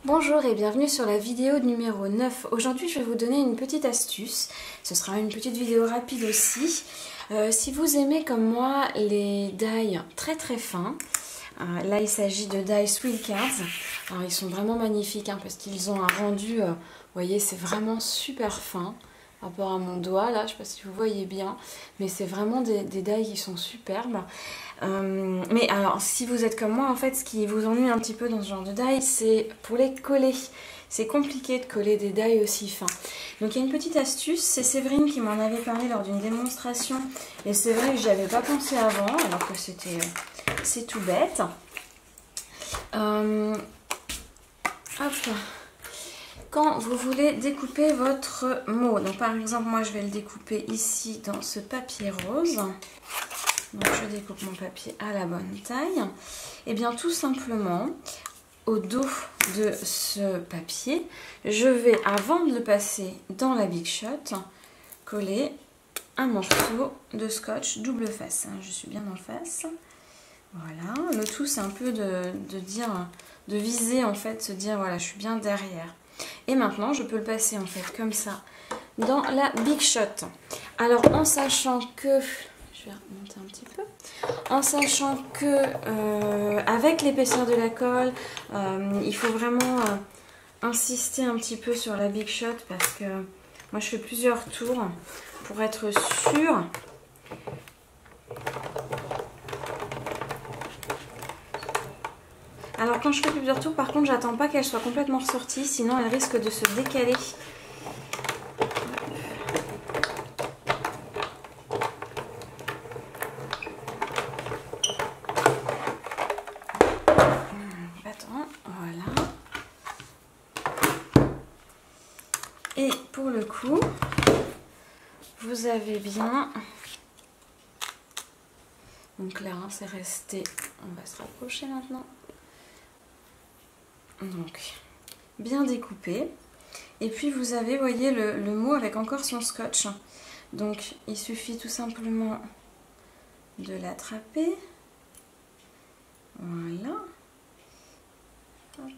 Bonjour et bienvenue sur la vidéo numéro 9. Aujourd'hui je vais vous donner une petite astuce. Ce sera une petite vidéo rapide aussi. Si vous aimez comme moi les die très très fins, là il s'agit de die Swill Cards. Alors ils sont vraiment magnifiques parce qu'ils ont un rendu, vous voyez c'est vraiment super fin. Par rapport à mon doigt là, je ne sais pas si vous voyez bien, mais c'est vraiment des die qui sont superbes. Mais alors si vous êtes comme moi en fait, ce qui vous ennuie un petit peu dans ce genre de die, c'est pour les coller. C'est compliqué de coller des die aussi fins. Donc il y a une petite astuce, c'est Séverine qui m'en avait parlé lors d'une démonstration, et c'est vrai que j'y avais pas pensé avant, alors que c'est tout bête. Hop. Quand vous voulez découper votre mot, donc par exemple moi je vais le découper ici dans ce papier rose, donc je découpe mon papier à la bonne taille, et bien tout simplement au dos de ce papier, je vais avant de le passer dans la Big Shot, coller un morceau de scotch double face, je suis bien en face, voilà, le tout c'est un peu de viser en fait, se dire voilà je suis bien derrière. Et maintenant, je peux le passer en fait comme ça dans la Big Shot. Alors, en sachant que, je vais remonter un petit peu, en sachant que avec l'épaisseur de la colle, il faut vraiment insister un petit peu sur la Big Shot parce que moi, je fais plusieurs tours pour être sûre. Alors quand je fais plusieurs tours, par contre, j'attends pas qu'elle soit complètement ressortie, sinon elle risque de se décaler. Attends, voilà. Et pour le coup, vous avez bien... Donc là, c'est resté... On va se rapprocher maintenant. Donc, bien découpé. Et puis vous avez, vous voyez, le mot avec encore son scotch. Donc, il suffit tout simplement de l'attraper. Voilà. Hop.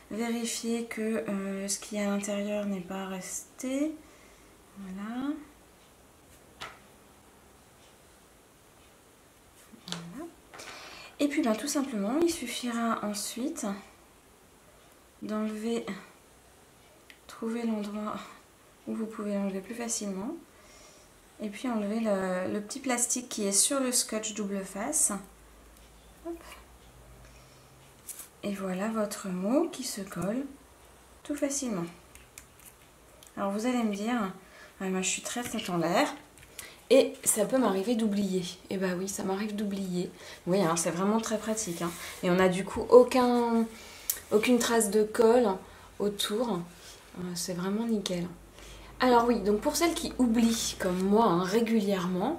Vérifier que ce qu'il y a à l'intérieur n'est pas resté. Voilà. Voilà. Et puis, ben, tout simplement, il suffira ensuite... d'enlever, trouver l'endroit où vous pouvez l'enlever plus facilement, et puis enlever le petit plastique qui est sur le scotch double face. Hop. Et voilà votre mot qui se colle tout facilement. Alors vous allez me dire, ah, moi je suis très tête en l'air et ça peut m'arriver d'oublier. Et bah oui, ça m'arrive d'oublier. Oui, hein, c'est vraiment très pratique. Et on a du coup aucune trace de colle autour, c'est vraiment nickel. Alors oui, donc pour celles qui oublient comme moi régulièrement,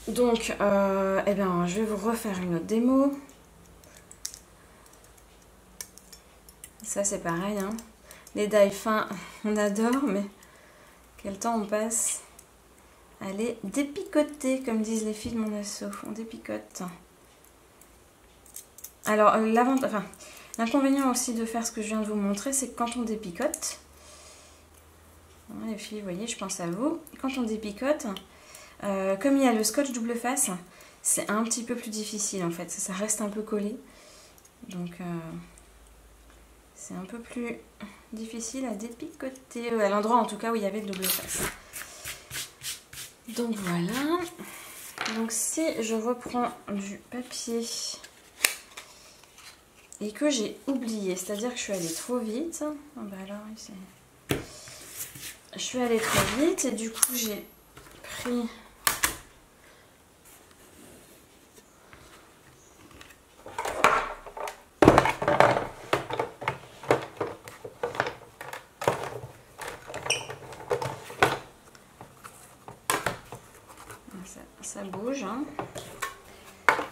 donc eh bien, je vais vous refaire une autre démo. Ça c'est pareil, les die fins on adore, mais quel temps on passe à les dépicoter, comme disent les filles de mon asso, on dépicote. Alors, l'inconvénient aussi de faire ce que je viens de vous montrer, c'est que quand on dépicote, les filles, vous voyez, je pense à vous, quand on dépicote, comme il y a le scotch double face, c'est un petit peu plus difficile en fait, ça reste un peu collé, donc c'est un peu plus difficile à dépicoter, à l'endroit en tout cas où il y avait le double face. Donc voilà, donc si je reprends du papier... et que j'ai oublié, c'est-à-dire que je suis allée trop vite. Oh bah alors, je suis allée trop vite et du coup j'ai pris ça bouge.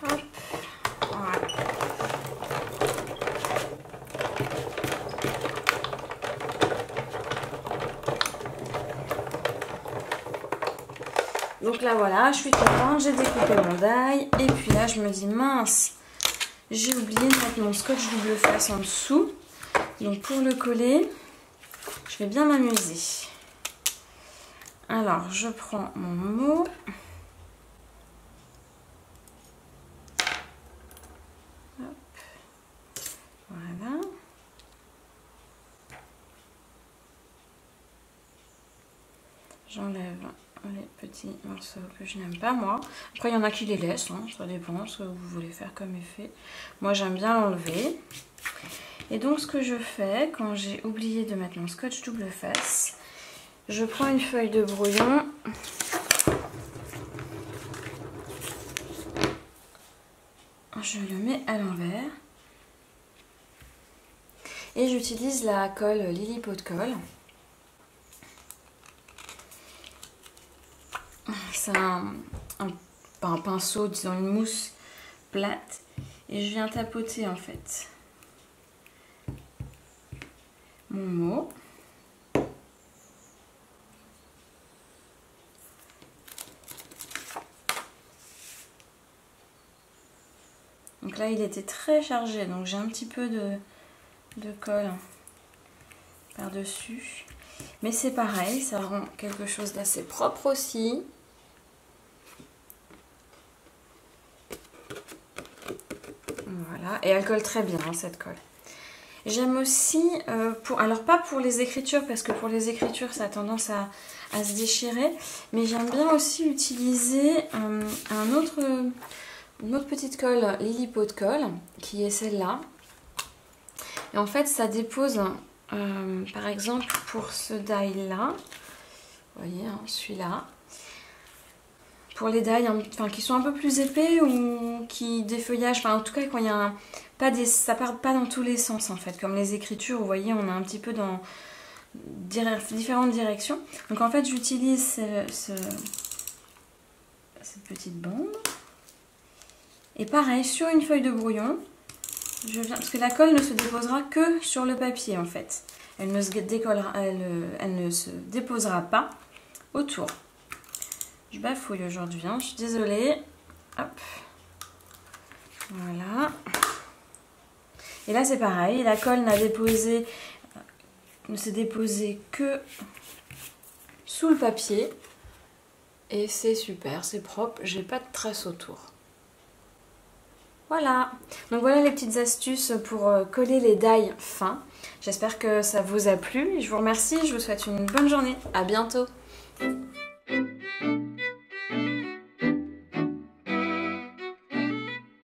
Hop, voilà. Donc là voilà, je suis contente, j'ai découpé mon die et puis là je me dis mince, j'ai oublié de mettre mon scotch double face en dessous. Donc pour le coller, je vais bien m'amuser. Alors, je prends mon mot. Hop. Voilà. J'enlève les petits morceaux que je n'aime pas, moi. Après, il y en a qui les laissent, hein, ça dépend ce que vous voulez faire comme effet. Moi, j'aime bien l'enlever. Et donc, ce que je fais, quand j'ai oublié de mettre mon scotch double face, je prends une feuille de brouillon. Je le mets à l'envers. Et j'utilise la colle Lily Pot de Colle. C'est un pinceau, disons une mousse plate. Et je viens tapoter en fait mon mot. Donc là il était très chargé, donc j'ai un petit peu de colle par-dessus. Mais c'est pareil, ça rend quelque chose d'assez propre aussi. Voilà, et elle colle très bien hein, cette colle. J'aime aussi, alors pas pour les écritures, parce que pour les écritures ça a tendance à se déchirer, mais j'aime bien aussi utiliser une autre petite colle Lily Pot de Colle, qui est celle-là. Et en fait ça dépose, par exemple pour ce die-là, vous voyez, hein, celui-là, pour les die qui sont un peu plus épais ou qui défeuillagent, en tout cas quand il y a ça part pas dans tous les sens en fait, comme les écritures, vous voyez, on est un petit peu dans différentes directions. Donc en fait j'utilise cette petite bande. Et pareil, sur une feuille de brouillon, je viens, parce que la colle ne se déposera que sur le papier en fait. Elle ne se déposera pas autour. Je bafouille aujourd'hui, hein, je suis désolée. Hop. Voilà. Et là c'est pareil, la colle ne s'est déposée que sous le papier. Et c'est super, c'est propre, j'ai pas de traces autour. Voilà, donc voilà les petites astuces pour coller les die fins. J'espère que ça vous a plu. Je vous remercie, je vous souhaite une bonne journée. À bientôt.